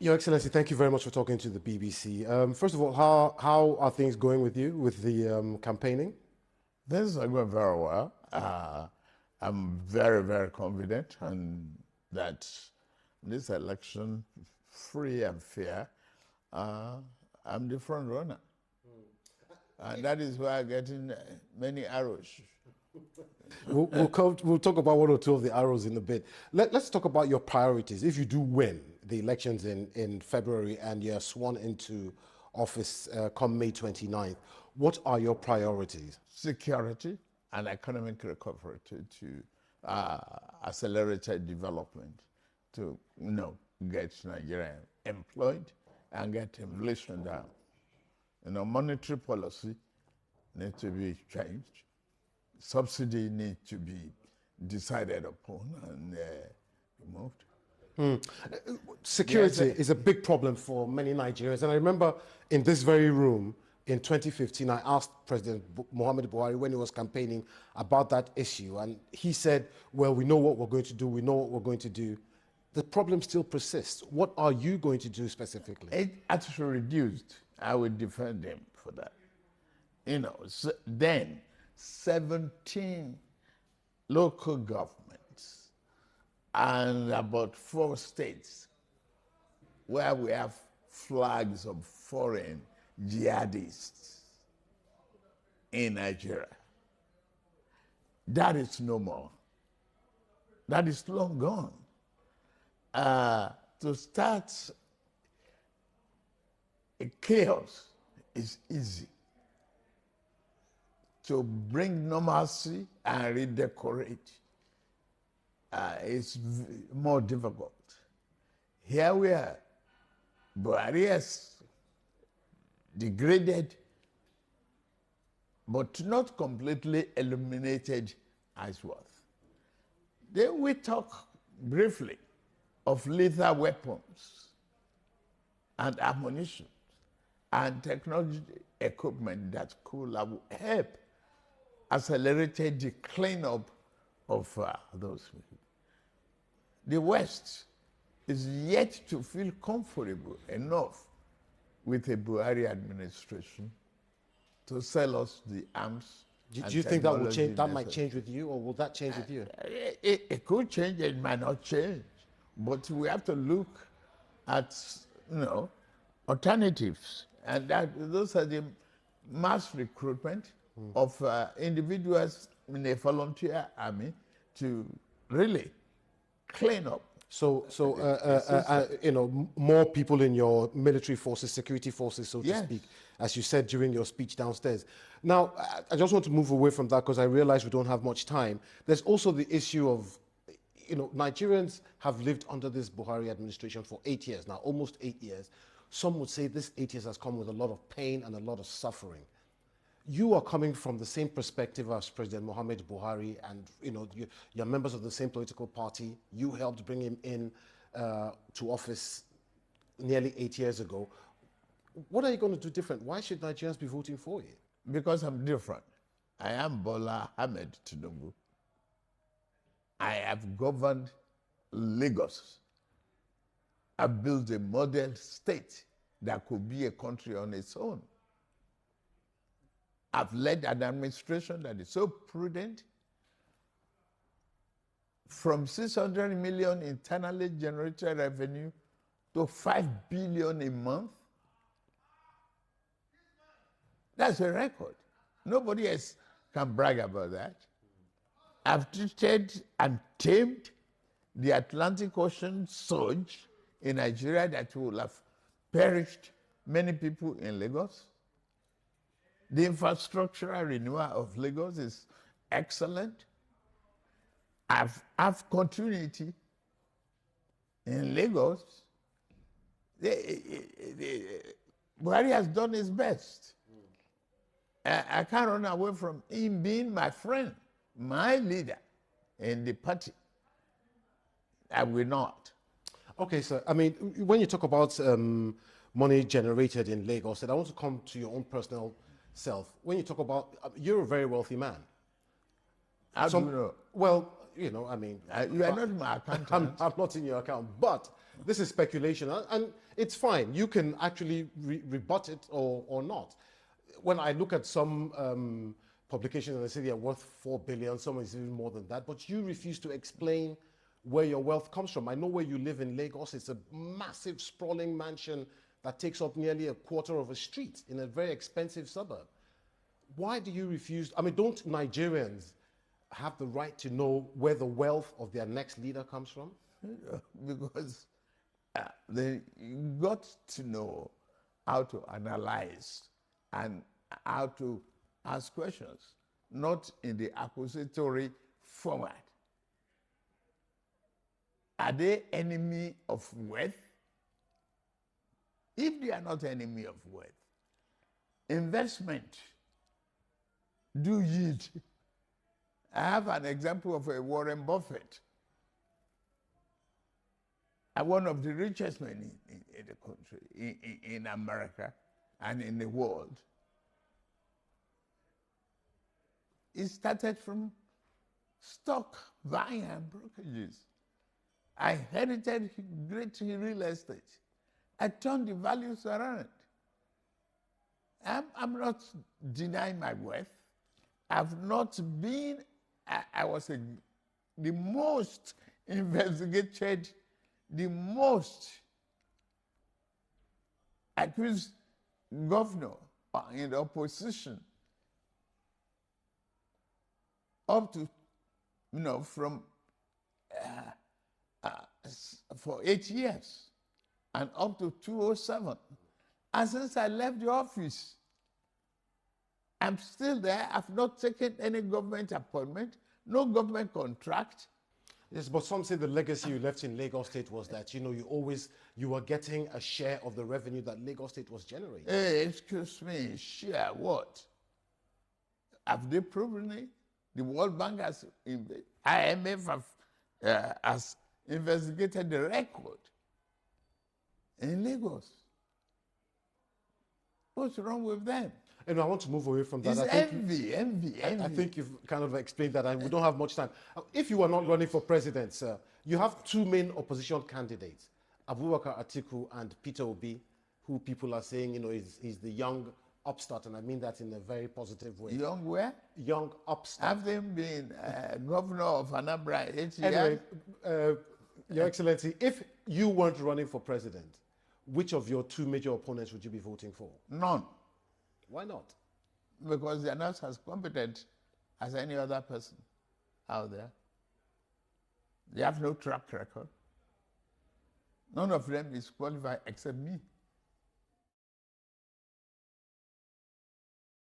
Your Excellency, thank you very much for talking to the BBC. First of all, how are things going with you with the campaigning? Things are going very well. I'm very, very confident and that this election, free and fair, I'm the front runner. And that is why I'm getting many arrows. We'll talk about one or two of the arrows in a bit. Let's talk about your priorities. If you do win the elections in February and you're sworn into office come May 29th, what are your priorities? Security and economic recovery to accelerated development to get Nigeria employed and get inflation down. Monetary policy needs to be changed. Subsidy needs to be decided upon and removed. Security is a big problem for many Nigerians. And I remember in this very room in 2015, I asked President Muhammad Buhari when he was campaigning about that issue. And he said, well, we know what we're going to do. We know what we're going to do. The problem still persists. What are you going to do specifically? It actually reduced. I would defend him for that. Then 17 local governments and about 4 states where we have flags of foreign jihadists in Nigeria. That is no more. That is long gone. To start a chaos is easy. To bring normalcy and redecorate is more difficult. Here we are. Buhari has degraded, but not completely eliminated ISWAT. Then we talk briefly of lethal weapons and ammunition and technology equipment that could help accelerate the cleanup of those people. The West is yet to feel comfortable enough with the Buhari administration to sell us the arms. Do you think that will change? That might change with you, or will that change with you? It could change. It might not change, but we have to look at alternatives, and those are the mass recruitment of individuals in a volunteer army to really clean up. So, more people in your military forces, security forces, so to speak, as you said during your speech downstairs. Now, I just want to move away from that because I realize we don't have much time. There's also the issue of, Nigerians have lived under this Buhari administration for 8 years now, almost 8 years. Some would say this 8 years has come with a lot of pain and a lot of suffering. You are coming from the same perspective as President Muhammad Buhari, and you're members of the same political party. You helped bring him in to office nearly 8 years ago. What are you going to do different? Why should Nigerians be voting for you? Because I'm different. I am Bola Ahmed Tinubu. I have governed Lagos. I've built a model state that could be a country on its own. I've led an administration that is so prudent. From 600 million internally generated revenue to 5 billion a month. That's a record. Nobody else can brag about that. I've treated and tamed the Atlantic Ocean surge in Nigeria that will have perished many people in Lagos. The infrastructural renewal of Lagos is excellent. I've continuity in Lagos. Buhari has done his best. I can't run away from him being my friend, my leader in the party. I will not. Okay, sir. I mean, when you talk about money generated in Lagos, and I want to come to your own personal self. When you talk about, you're a very wealthy man. How do you know? Well, I mean... you are not my accountant. I'm not in your account, but this is speculation, and it's fine. You can actually rebut it or not. When I look at some publications and they say they're worth 4 billion, some is even more than that, but you refuse to explain where your wealth comes from. I know where you live in Lagos. It's a massive, sprawling mansion that takes up nearly a quarter of a street in a very expensive suburb. Why do you refuse? I mean, don't Nigerians have the right to know where the wealth of their next leader comes from? Because they got to know how to analyze and how to ask questions, not in the accusatory format. Are they enemy of wealth? If they are not enemy of wealth, investment do yield. I have an example of a Warren Buffett, one of the richest men in the country, in America and in the world. He started from stock buying and brokerages. I inherited great real estate. I turned the values around. I'm not denying my wealth. I've not been, I was the most investigated, the most accused governor in the opposition up to, from for 8 years and up to 2007. And since I left the office, I'm still there. I've not taken any government appointment, no government contract. Yes, but some say the legacy you left in Lagos State was that, you were getting a share of the revenue that Lagos State was generating. Hey, excuse me, share what? Have they proven it? The World Bank has, IMF has investigated the record in Lagos. What's wrong with them? And I want to move away from that. It's envy. I think you've kind of explained that, and we don't have much time. If you were not running for president, sir, you have two main opposition candidates, Abubakar Atiku and Peter Obi, who people are saying, he's the young upstart, and I mean that in a very positive way. Young where? Young upstart. Have they been governor of Anambra 8 years? Anyway, Your Excellency, if you weren't running for president, which of your two major opponents would you be voting for? None. Why not? Because they are not as competent as any other person out there. They have no track record. None of them is qualified except me.